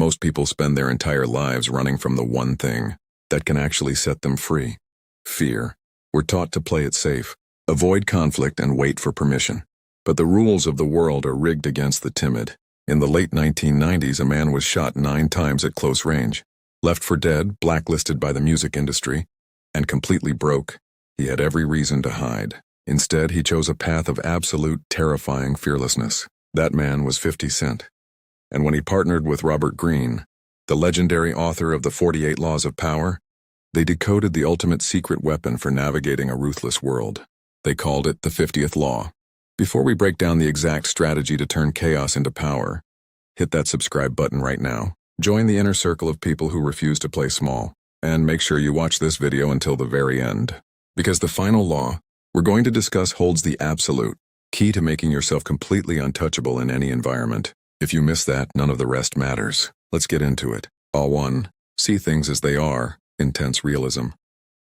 Most people spend their entire lives running from the one thing that can actually set them free: fear. We're taught to play it safe, avoid conflict, and wait for permission. But the rules of the world are rigged against the timid. In the late 1990s, a man was shot 9 times at close range. Left for dead, blacklisted by the music industry, and completely broke, he had every reason to hide. Instead, he chose a path of absolute, terrifying fearlessness. That man was 50 Cent. And when he partnered with Robert Greene, the legendary author of the 48 Laws of Power, they decoded the ultimate secret weapon for navigating a ruthless world. They called it the 50th Law. Before we break down the exact strategy to turn chaos into power, hit that subscribe button right now. Join the inner circle of people who refuse to play small. And make sure you watch this video until the very end. Because the final law we're going to discuss holds the absolute key to making yourself completely untouchable in any environment. If you miss that, none of the rest matters. Let's get into it. Law 1. See things as they are. Intense realism.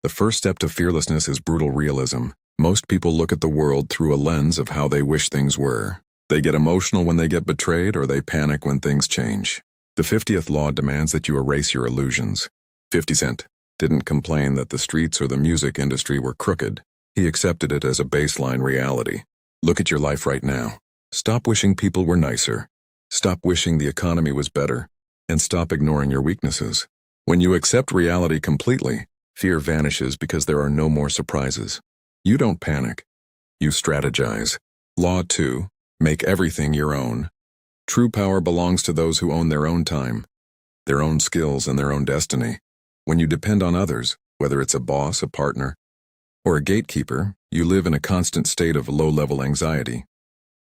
The first step to fearlessness is brutal realism. Most people look at the world through a lens of how they wish things were. They get emotional when they get betrayed, or they panic when things change. The 50th Law demands that you erase your illusions. 50 Cent didn't complain that the streets or the music industry were crooked. He accepted it as a baseline reality. Look at your life right now. Stop wishing people were nicer. Stop wishing the economy was better. And stop ignoring your weaknesses. When you accept reality completely, fear vanishes because there are no more surprises. You don't panic. You strategize. Law 2. Make everything your own. True power belongs to those who own their own time, their own skills, and their own destiny. When you depend on others, whether it's a boss, a partner, or a gatekeeper, you live in a constant state of low-level anxiety.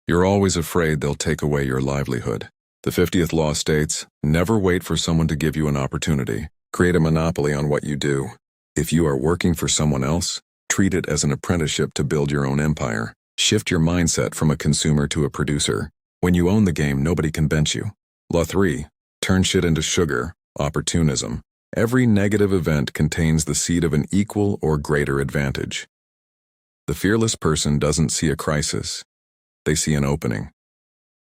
You're always afraid they'll take away your livelihood. The 50th Law states, never wait for someone to give you an opportunity. Create a monopoly on what you do. If you are working for someone else, treat it as an apprenticeship to build your own empire. Shift your mindset from a consumer to a producer. When you own the game, nobody can bench you. Law 3. Turn shit into sugar. Opportunism. Every negative event contains the seed of an equal or greater advantage. The fearless person doesn't see a crisis. They see an opening.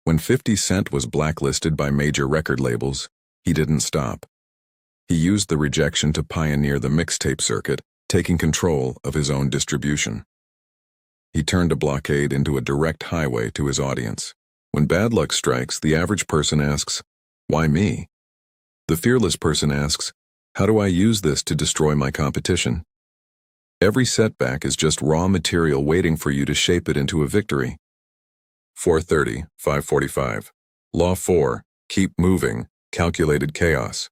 When 50 Cent was blacklisted by major record labels, he didn't stop. He used the rejection to pioneer the mixtape circuit, taking control of his own distribution. He turned a blockade into a direct highway to his audience. When bad luck strikes, the average person asks, "Why me?" The fearless person asks, "How do I use this to destroy my competition?" Every setback is just raw material waiting for you to shape it into a victory. 4:30, 5:45. Law 4. Keep moving. Calculated chaos.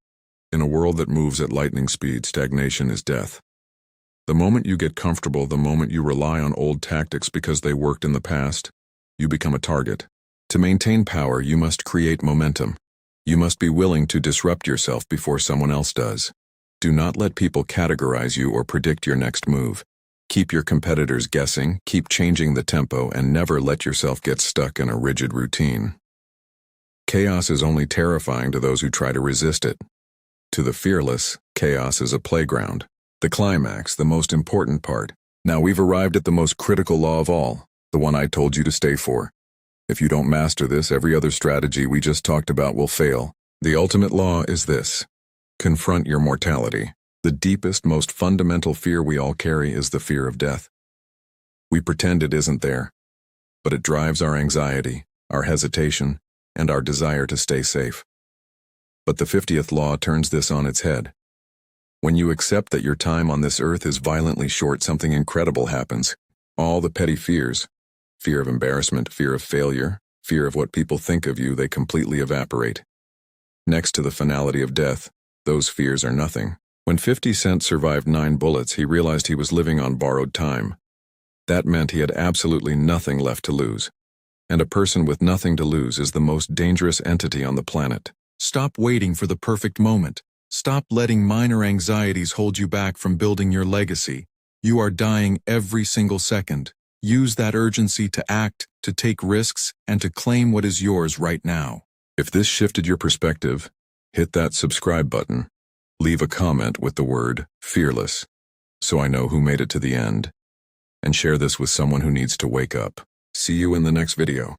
In a world that moves at lightning speed, stagnation is death. The moment you get comfortable, the moment you rely on old tactics because they worked in the past, you become a target. To maintain power, you must create momentum. You must be willing to disrupt yourself before someone else does. Do not let people categorize you or predict your next move. Keep your competitors guessing, keep changing the tempo, and never let yourself get stuck in a rigid routine. Chaos is only terrifying to those who try to resist it. To the fearless, chaos is a playground. The climax, the most important part. Now we've arrived at the most critical law of all, the one I told you to stay for. If you don't master this, every other strategy we just talked about will fail. The ultimate law is this: confront your mortality. The deepest, most fundamental fear we all carry is the fear of death. We pretend it isn't there, but it drives our anxiety, our hesitation, and our desire to stay safe. But the 50th Law turns this on its head. When you accept that your time on this earth is violently short, something incredible happens. All the petty fears, fear of embarrassment, fear of failure, fear of what people think of you, they completely evaporate. Next to the finality of death, those fears are nothing. When 50 Cent survived 9 bullets, he realized he was living on borrowed time. That meant he had absolutely nothing left to lose. And a person with nothing to lose is the most dangerous entity on the planet. Stop waiting for the perfect moment. Stop letting minor anxieties hold you back from building your legacy. You are dying every single second. Use that urgency to act, to take risks, and to claim what is yours right now. If this shifted your perspective, hit that subscribe button. Leave a comment with the word fearless, so I know who made it to the end. And share this with someone who needs to wake up. See you in the next video.